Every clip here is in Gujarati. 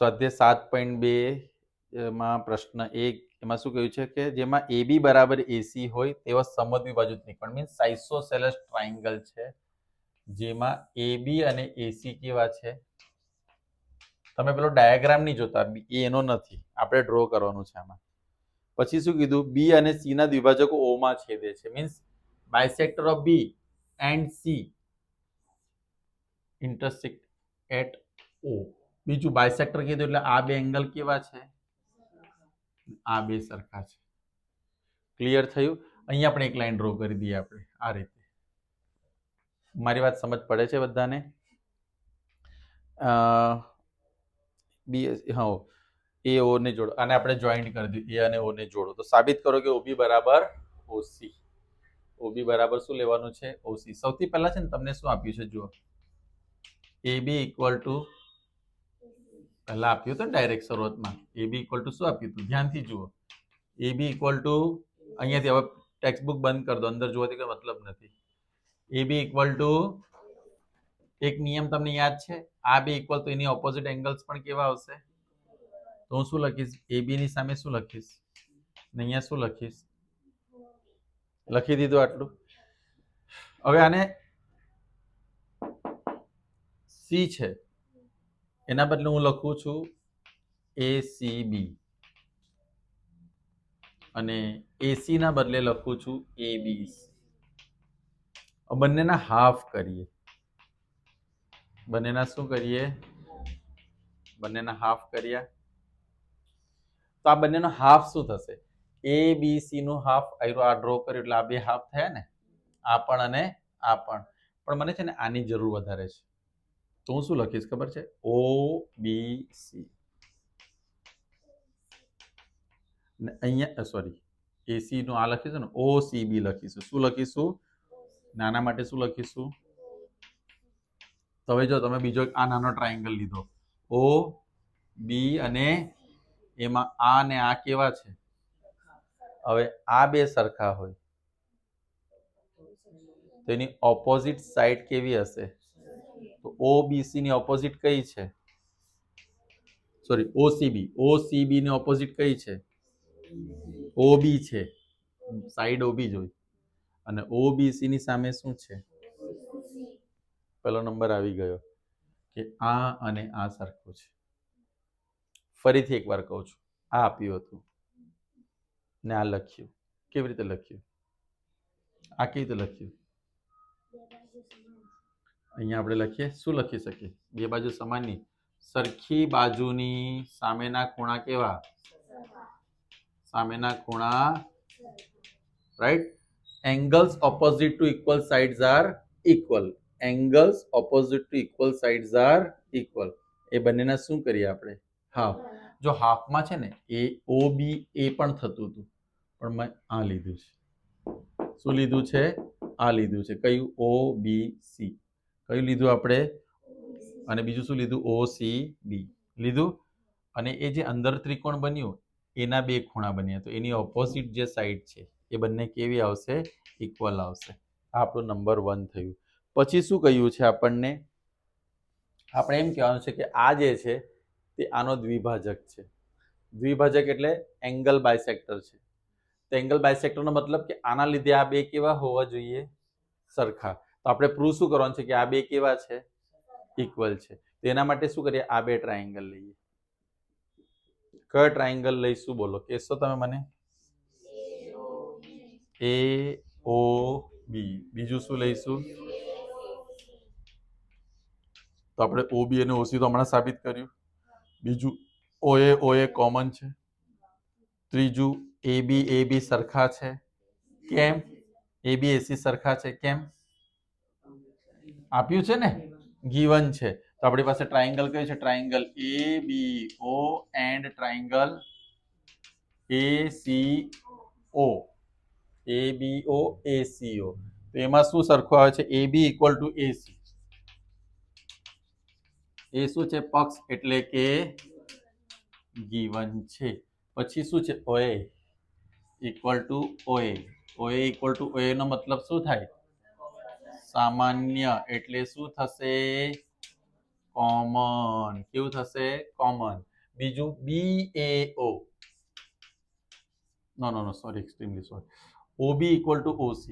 સ્વાધ્યાય 7.2 માં પ્રશ્ન 1 એમાં શું કહ્યું છે કે જેમાં AB બરાબર AC હોય તેવા સમદ્વિબાજુ ત્રિકોણ મીન્સ આઇસોસેલેસ ટ્રાયેંગલ છે જેમાં AB અને AC કેવા છે. તમે પેલો ડાયાગ્રામ નહીં જોતા, એનો નથી, આપણે ડ્રો કરવાનું છે આમાં. પછી શું કીધું, બી અને સી ના દ્વિભાજકો ઓ માં છેદે છે means bisector of B and C intersect at O. બીજું બાયસેક્ટર કીધું એટલે આ બે એંગલ કેવા છે, આ બે સરખા છે. ક્લિયર થયું? અહીંયા આપણે એક લાઈન ડ્રો કરી દઈએ આપણે આ રીતે. મારી વાત સમજ પડે છે બધાને? હા, એ ઓ ને જોડો, આને આપણે જોઈન્ટ કરી દીધું, એ અને ઓ ને જોડો તો સાબિત કરો કે ઓબી બરાબર ઓસી. ઓબી બરાબર શું લેવાનું છે, ઓસી. સૌથી પહેલા છે ને તમને શું આપ્યું છે જુઓ, એબી ઇક્વલ ટુ, પહેલા આપ્યું હતું ડાયરેક્ટ શરૂઆતમાં, એબી ઇક્વલ ટુ શું આપ્યું હતું, ધ્યાનથી જુઓ. એબી ઇક્વલ ટુ, અહીંયાથી હવે ટેક્સ્ટ બુક બંધ કરી દો, અંદર જોવાથી કોઈ મતલબ નથી. એબી ઇક્વલ ટુ, એક નિયમ તમને યાદ છે, આ બે ઇક્વલ તો એની ઓપોઝિટ એંગલ્સ પણ કેવા આવશે. તો હું શું લખીશ, એબી ની સામે શું લખીશ, ને અહીંયા શું લખીશ, લખી દીધું આટલું. હવે આને સી છે એના બદલે હું લખું છું ACB અને AC ના બદલે લખું છું ABC. બંનેના હાફ કરીએ, બંનેના શું કરીએ, બંનેના હાફ કર્યા તો આ બંનેનો હાફ શું થશે, ABC નું હાફ આવ્યું, આ ડ્રો કર્યું એટલે આ બે હાફ થયા ને, આ પણ અને આ પણ. પણ મને છે ને આની જરૂર વધારે છે તો હું શું લખીશ ખબર છે, OBC. અહીંયા સોરી, AC નું આ લખીશું ને, OCB લખીશું. શું લખીશું, નાના માટે શું લખીશું. તો હવે જો તમે બીજો આ નાનો ટ્રાયેંગલ લીધો, O B અને એમાં આ ને આ કેવા છે. હવે આ બે સરખા હોય તો એની ઓપોઝિટ સાઈડ કેવી હશે, તો OBC ની ઓપોઝિટ કઈ છે, સોરી OCB ની ઓપોઝિટ કઈ છે, OB છે, સાઈડ OB જોઈ, અને OBC ની સામે શું છે, પેલો નંબર આવી ગયો કે આ અને આ સરખું છે. ફરીથી એકવાર કહું છું, આ આપ્યું હતું ને આ લખ્યું, કેવી રીતે લખ્યું, આ કેવી રીતે લખ્યું, અહીંયા આપણે લખીએ, શું લખી શકીએ, બે બાજુ સમાનની, સરખી બાજુની સામેના ખૂણા કેવા, સામેના ખૂણા right. Angles opposite to equal sides are equal, angles opposite to equal sides are equal. એ બંનેના શું કરીએ આપણે, હાફ. જો હાફમાં છે ને એ OB એ પણ થતું હતું પણ મેં આ લીધું છે, શું લીધું છે, આ લીધું છે, કયું, OBC. કયું લીધું આપણે, અને બીજું શું લીધું, OCB લીધું. અને એ જે અંદર ત્રિકોણ બન્યું એના બે ખૂણા બન્યા તો એની ઓપોઝિટ જે સાઈડ છે એ બંને કેવી આવશે, ઇક્વલ આવશે. આ આપણું નંબર 1 થયું. પછી શું કહ્યું છે આપણને, આપણે એમ કહેવાનું છે કે આ જે છે તે આનો દ્વિભાજક છે. દ્વિભાજક એટલે એંગલ બાયસેક્ટર છે. તો એંગલ બાયસેક્ટરનો મતલબ કે આના લીધે આ બે કેવા હોવા જોઈએ, સરખા. તો આપણે પ્રૂવ શું કરવાનું છે કે આ બે કેવા છે, ઇક્વલ છે. તો એના માટે શું કરીએ, આ બે ટ્રાયેંગલ લઈએ. કયો ટ્રાયેંગલ લઈશું બોલો, કહેશો તમે મને, AOB. બીજું શું લઈશું, તો આપણે OB અને OC તો હમણાં સાબિત કર્યું. બીજું OA કોમન છે. ત્રીજું AB સરખા છે, કેમ, AB AC સરખા છે, કેમ, આપ્યું છે ને, ગીવન છે. તો આપણી પાસે ટ્રાયેંગલ કયું છે, triangle ABO and triangle ACO, ABO ACO. તો એમાં શું સરખું આવે છે, AB ઇક્વલ ટુ AC. એ શું છે, પક્ષ એટલે કે ગીવન છે. પછી શું છે, OA equal to OA. OA equal to OA નો મતલબ શું થાય, સામાન્ય, એટલે શું થશે, કોમન. કેવું થશે, કોમન. બીજું BAO, no sorry, extremely sorry, OB equal to OC,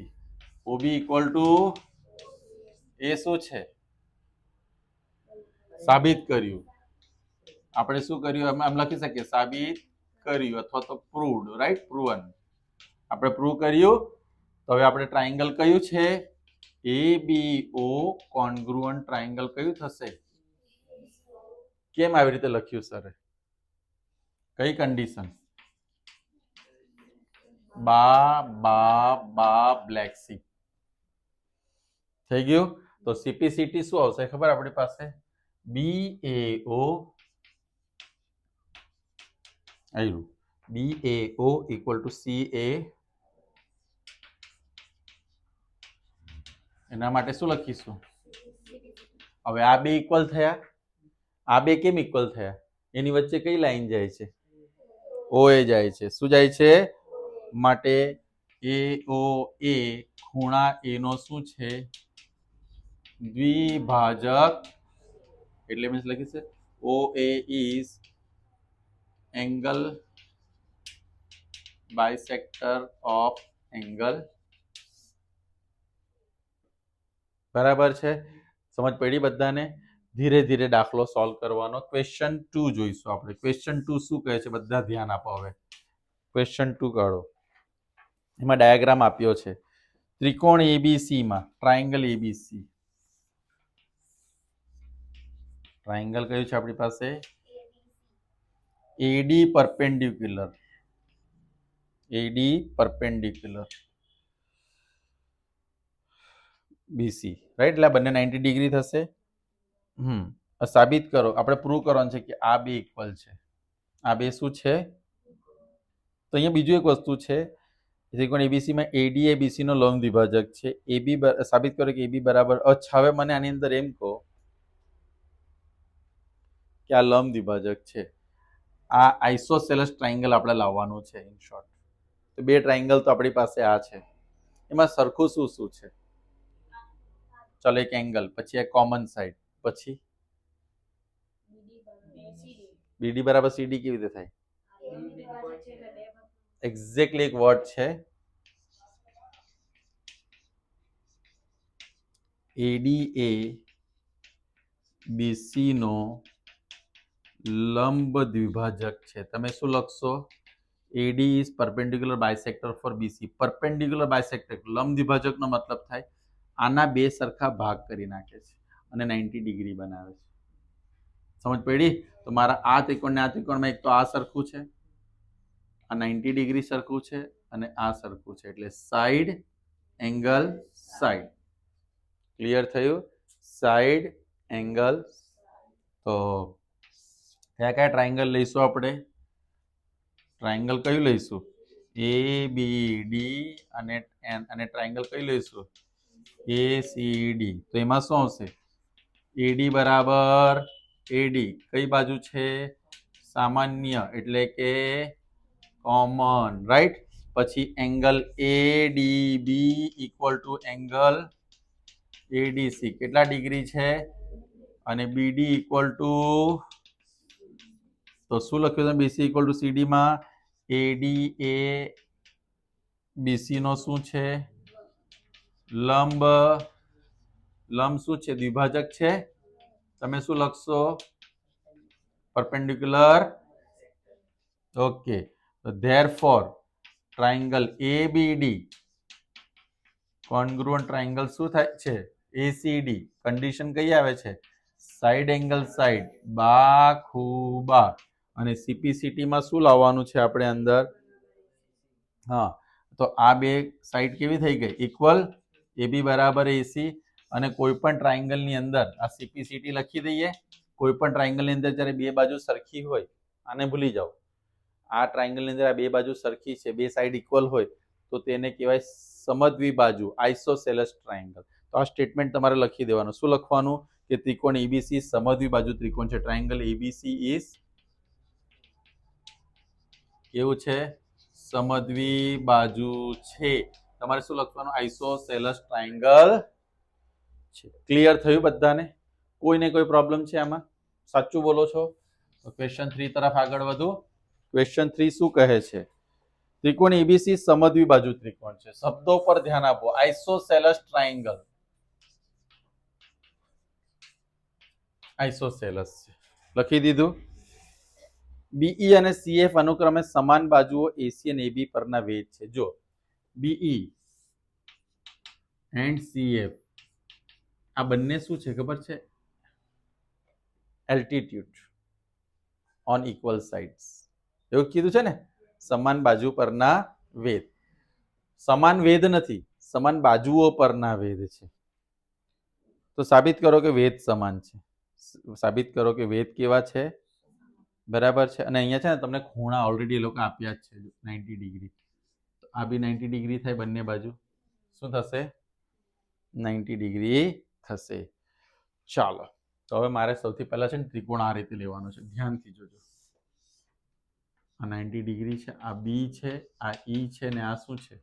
OB equal to એ શું છે, સાબિત કર્યું. આપણે શું કર્યું, આમ લખી શકીએ સાબિત કર્યું અથવા તો પ્રૂવડ, રાઈટ, પ્રૂવન. આપણે પ્રૂવ કર્યું. તો હવે આપણે ટ્રાયેંગલ કયું છે, ABO કોન્ગ્રુઅન્ટ ટ્રાયેંગલ કયું થશે? કેમ આવી રીતે લખ્યું સર? કઈ કન્ડિશન? બા બ્લેક સી. થઈ ગયું. તો CPCT શું આવશે ખબર આપણી પાસે? BAO આવ્યું, BAO ઇક્વલ ટુ CA. એના માટે શું લખીશું? હવે આ બે ઇક્વલ થયા. આ બે કેમ ઇક્વલ થયા? એની વચ્ચે કઈ લાઈન જાય છે? OA જાય છે. શું જાય છે? માટે AOA ખૂણા A નો શું છે? દ્વિભાજક. એટલે મીન્સ લખી છે OA is angle bisector of angle. બરાબર છે? સમજ પડી બધાને? ધીરે ધીરે દાખલો સોલ્વ કરવાનો. ક્વેશ્ચન 2 જોઈશું આપણે. ક્વેશ્ચન 2 શું કહે છે? બધા ધ્યાન આપો. હવે ક્વેશ્ચન 2 કાઢો. એમાં ડાયાગ્રામ આપ્યો છે. ત્રિકોણ ABC માં ટ્રાયેંગલ ABC. ટ્રાયેંગલ કયું છે આપણી પાસે? AD perpendicular. AD perpendicular BC, right? એટલે બંને 90 ડિગ્રી થશે. સાબિત કરો. આપણે પ્રૂવ કરવાનું છે કે આ બે ઇક્વલ છે. આ બે શું છે? તો અહીંયા બીજું એક વસ્તુ છે. ત્રિકોણ ABC માં AD એ BC નો લંબ દ્વિભાજક છે. AB સાબિત કરો કે AB બરાબર. અચ્છા, હવે મને આની અંદર એમ કહો કે આ લંબ દ્વિભાજક છે. આ આઇસોસેલેસ ટ્રાયેંગલ આપણે લાવવાનું છે. ઇન શોર્ટ તો બે ટ્રાયેંગલ તો આપણી પાસે આ છે. એમાં સરખું શું શું છે? ચલો, એક એંગલ, પછી એક કોમન સાઈડ, પછી BD બરાબર CD કેવી રીતે થાય? એક્ઝેક્ટલી એક વર્ડ છે. AD એ BC નો લંબ દ્વિભાજક છે. તમે શું લખશો? AD is perpendicular bisector for BC. perpendicular bisector લંબ દ્વિભાજકનો મતલબ થાય આના બે સરખા ભાગ કરી નાખે છે અને 90 ડિગ્રી બનાવે છે. સમજ પડી? તો મારા આ ત્રિકોણ ને આ ત્રિકોણમાં એક તો આ સરખું છે, આ 90 ડિગ્રી સરખું છે અને આ સરખું છે. એટલે સાઈડ એંગલ સાઈડ. ક્લિયર થયું? Side angle. તો કયા કયા ટ્રાયેંગલ લઈશું આપણે? ટ્રાયેંગલ કયું લઈશું? ABD અને ટ્રાયેંગલ કયું લઈશું? ACD. તો એમાં શું આવશે? AD બરાબર AD કઈ બાજુ છે? સામાન્ય, એટલે કે કોમન, રાઈટ? પછી angle ADB equal to angle ADC કેટલા ડિગ્રી છે? અને BD ઇક્વલ ટુ, તો શું લખ્યું છે BC ઇક્વલ ટુ CD માં? AD એ BC નો શું છે? લંબ. લંબ શું છે? દ્વિભાજક છે. તમે શું લખશો? પરપેન્ડિક્યુલર. ઓકે. તો therefore triangle ABD congruent triangle શું થાય છે? ACD. કન્ડિશન કઈ આવે છે? સાઈડ એંગલ સાઈડ, બાખુબા. અને CPCT માં શું લાવવાનું છે આપણે અંદર? હા, તો આ બે સાઈડ કેવી થઈ ગઈ? ઇક્વલ. AB બરાબર AC. અને કોઈ પણ ટ્રાયેંગલ ની અંદર આ CPCT લખી દઈએ. કોઈ પણ ટ્રાયેંગલ ની અંદર જ્યારે બે બાજુ સરખી હોય, આને ભૂલી જાઓ. આ ટ્રાયેંગલ ની અંદર આ બે બાજુ સરખી છે, બે સાઈડ ઇક્વલ હોય, તો તેને કહેવાય સમદ્વિબાજુ આઇસોસેલેસ ટ્રાયેંગલ. તો આ સ્ટેટમેન્ટ તમારે લખી દેવાનું. શું લખવાનું? કે ત્રિકોણ ABC સમદ્વિબાજુ ત્રિકોણ છે. ટ્રાયેંગલ ABC ઇઝ કેવું છે? સમદ્વિબાજુ છે. તમારે શું લખવાનું? આઇસોસેલેસ ટ્રાયેંગલ છે. ક્લિયર થયું બધાને? કોઈને કોઈ પ્રોબ્લેમ છે આમાં? સાચું બોલો છો? ક્વેશ્ચન 3 તરફ આગળ વધો. ક્વેશ્ચન 3 શું કહે છે? ત્રિકોણ એબીસી સમદ્વિબાજુ ત્રિકોણ છે. શબ્દો પર ધ્યાન આપો. આઇસોસેલસ ટ્રાયેંગલ, આઇસોસેલસ છે. લખી દીધું. બીઈ અને સીએફ અનુક્રમે સમાન બાજુઓ એસી અને એબી પરના વેધ છે. જો બીઈ એન્ડ સીએફ આ બંને શું છે ખબર છે? Altitude on equal sides. એવું કીધું છે ને, સમાન બાજુ પરના વેધ. સમાન વેધ નથી, સમાન બાજુઓ પરના વેધ છે. તો સાબિત કરો કે વેધ સમાન છે. સાબિત કરો કે વેધ કેવા છે? બરાબર છે. અને અહીંયા છે ને તમને ખૂણા ઓલરેડી એ લોકો આપ્યા જ છે 90 ડિગ્રી. તો આ બી 90 ડિગ્રી થાય બંને બાજુ. શું થશે? 90 ડિગ્રી થશે. ચાલો, તો હવે મારે સૌથી પહેલા છે ને ત્રિકોણ આ રીતે લેવાનો છે. ધ્યાનથી જોજો. આ 90 ડિગ્રી છે, આ બી છે, આ ઈ છે ને આ શું છે?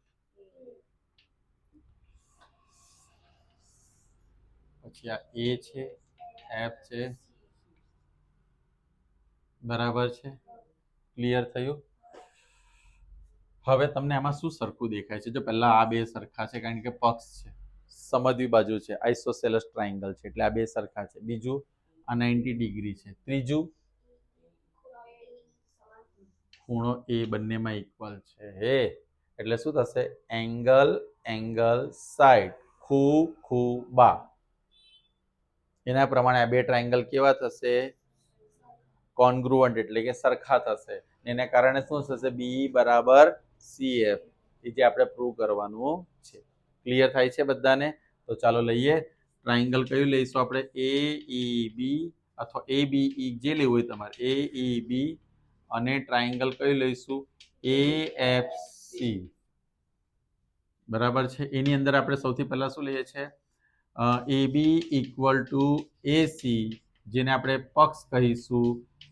પછી આ એ છે, એફ છે. બરાબર છે? ક્લિયર થયું? હવે તમને આમાં શું સરખું દેખાય છે? જો પહેલા આ બે સરખા છે કારણ કે પક્ષ છે, સમદ્વિબાજુ છે, આઇસોસેલસ ટ્રાયેંગલ છે એટલે આ બે સરખા છે. બીજું આ 90 ડિગ્રી છે. ત્રીજું ખૂણો એ બંનેમાં ઇક્વલ છે. હે એટલે શું થશે? એંગલ એંગલ સાઇડ ખૂ ખૂ બા. એના પ્રમાણે આ બે ટ્રાયેંગલ કેવા થશે? કોન્ગ્રુઅન્ટ એટલે કે સરખા થશે. એને કારણે શું થશે? બી બરાબર સીએફ, એ જે આપણે પ્રૂવ કરવાનું છે. ક્લિયર થાય છે બધાને? તો ચાલો લઈએ. ટ્રાયેંગલ કયું લઈશું આપણે? એ ઈ બી અથવા એ બી ઈ, જે લેવું હોય તમારે. એ ઈ બી અને ટ્રાયેંગલ કયું લઈશું? એ એફ સી. બરાબર છે? એની અંદર આપણે સૌથી પહેલા શું લઈએ છીએ? એ બી ઇક્વલ ટુ એસી, જેને આપણે પક્ષ કહીશું.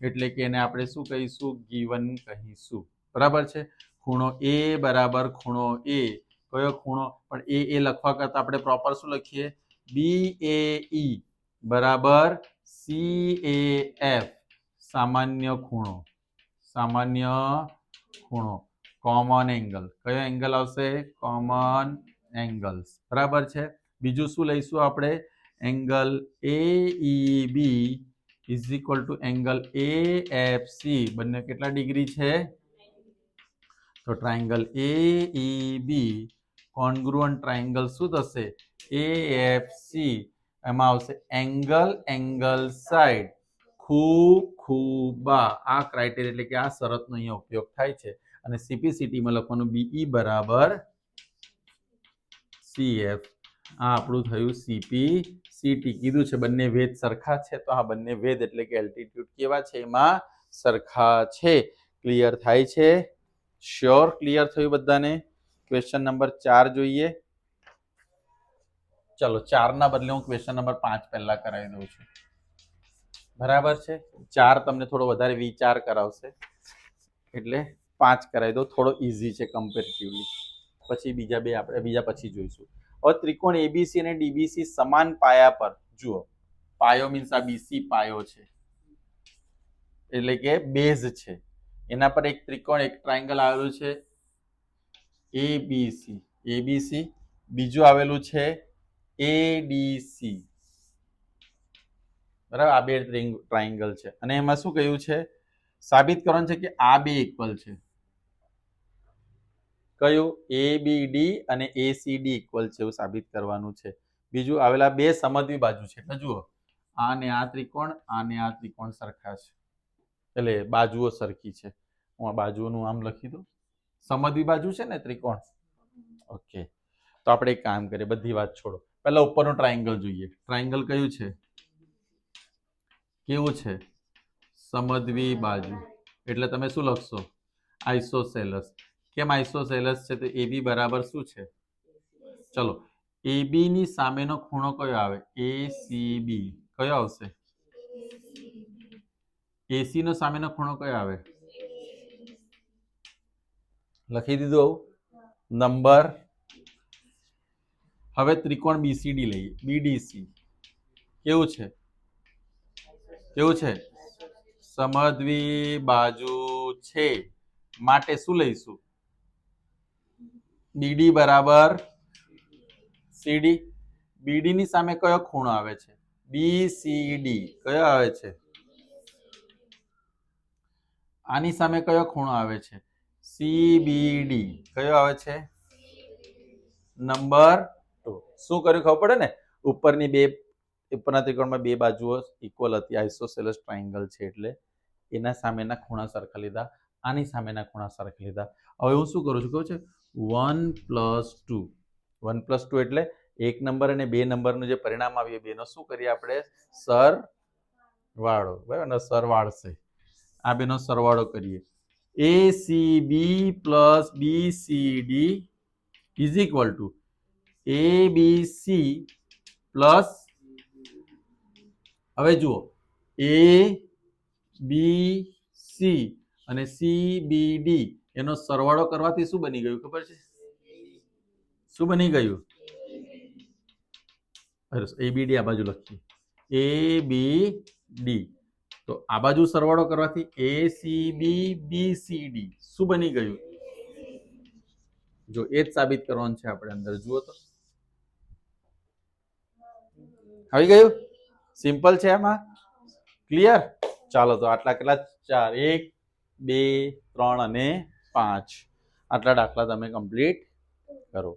એટલે કે એને આપણે શું કહીશું? ગિવન કહીશું. બરાબર છે? ખૂણો એ બરાબર ખૂણો એ. કયો ખૂણો? પણ એ લખવા કરતા આપણે પ્રોપર શું લખીએ? બી એ ઈ બરાબર સી એ એફ, સામાન્ય ખૂણો. સામાન્ય ખૂણો, કોમન એંગલ. કયો એંગલ આવશે? Common angles. બરાબર છે? બીજું શું લઈશું આપણે? Angle A E B is equal to angle A F C. બંને કેટલા ડિગ્રી છે? તો ટ્રાયેંગલ એ ઈ બી કોન્ગ્રુઅન્ટ ટ્રાયેંગલ શું થશે? એ એફ સી. એમાં આવશે એંગલ એંગલ સાઇડ ખૂ ખૂ બા. આ ક્રાઇટેરિયા એટલે કે આ શરતનો અહીંયા ઉપયોગ થાય છે. અને સીપીસીટીમાં લખવાનું બીઈ બરાબર સીએફ. આ આપણું થયું સીપીસીટી. કીધું છે બંને વેધ સરખા છે, તો આ બંને વેધ એટલે કે એલ્ટિટ્યુડ કેવા છે? એમાં સરખા છે. ક્લિયર થાય છે? શ્યોર ક્લિયર થયું બધાને? ક્વેશ્ચન નંબર 4 જોઈએ. ચલો 4 ના બદલે હું ક્વેશ્ચન નંબર 5 પહેલા કરાવી દઉં છું. બરાબર છે? 4 તમને થોડો વધારે વિચાર કરાવશે એટલે 5 કરાવી દો. થોડો ઈઝી છે કમ્પેરેટિવલી. પછી બીજા બે આપણે બીજા પછી જોઈશું. હવે ત્રિકોણ એબીસી અને ડીબીસી સમાન પાયા પર. જુઓ, પાયો મીન્સ આ બીસી પાયો છે એટલે કે બેઝ છે. એના પર એક ત્રિકોણ એક ટ્રાયેંગલ આવેલું છે એબીસી. એબીસી. બીજું આવેલું છે એડીસી. બરાબર? આ બે ટ્રાયેંગલ છે અને એમાં શું કહ્યું છે? સાબિત કરવાનું છે કે આ બે ઇક્વલ છે. કયું? એબીડી અને એસીડી ઇક્વલ છે, એવું સાબિત કરવાનું છે. બીજું આવેલા બે સમદ્વિબાજુ છે. એટલે જુઓ, આ ને આ ત્રિકોણ, આ ને આ ત્રિકોણ સરખા છે એટલે બાજુઓ સરખી છે. હું આ બાજુઓનું આમ લખી દઉં. સમદ્વિબાજુ છે ને ત્રિકોણ. ઓકે, તો આપણે એક કામ કરીએ, બધી વાત છોડો. પહેલા ઉપરનું ટ્રાયેંગલ જોઈએ. ટ્રાયેંગલ કયું છે? કેવું છે? સમદ્વિબાજુ. એટલે તમે શું લખશો? આઇસોસેલસ. કેમ આઇસોસેલસ છે? તો એબી બરાબર શું છે? ચલો, એબી ની સામેનો ખૂણો કયો આવે? એસીબી. કયો આવશે? એસી નો સામેનો ખૂણો કયો આવે? લખી દીધું નંબર. હવે ત્રિકોણ બીસીડી લઈએ. બીડીસી કેવું છે? કેવું છે? સમદ્વી બાજુ છે માટે શું લઈશું? બીડી બરાબર સીડી. બીડી ની સામે કયો ખૂણો આવે છે? બીસીડી. કયો આવે છે? આની સામે કયો ખૂણો આવે છે? સીબીડી. કયો આવે છે? નંબર 2. શું કર્યું ખબર પડે ને? ઉપરના ત્રિકોણમાં બે બાજુઓ ઇક્વલ હતી, આઇસોસેલેસ ટ્રાયેંગલ છે એટલે એના સામેના ખૂણા સરખા લીધા, આની સામેના ખૂણા સરખા લીધા. હવે હું શું કરું છું ખબર છે? 1+2. 1+2 એટલે 1 નંબર અને 2 નંબરનું જે પરિણામ આવ્યું એ બેનો શું કરીએ આપણે? સરવાળો. બરાબર ને? સરવાળશે. આ બેનો સરવાળો કરીએ. ACB plus BCD is equal two ABC plus, હવે જુઓ, ABC અને CBD એનો સરવાળો કરવાથી શું બની ગયું ખબર છે? શું બની ગયું? ABD આ બાજુ લખીએ. ABD. તો આ બાજુ સરવાળો કરવાથી ACB BCD શું બની ગયું? જો એ જ સાબિત કરવાનું છે આપણે અંદર. જુઓ તો આવી ગયું. સિમ્પલ છે એમાં. ક્લિયર? ચાલો તો આટલા કેટલા? 4, 1, 2, 3 અને 5 આટલા દાખલા તમે કમ્પ્લીટ કરો.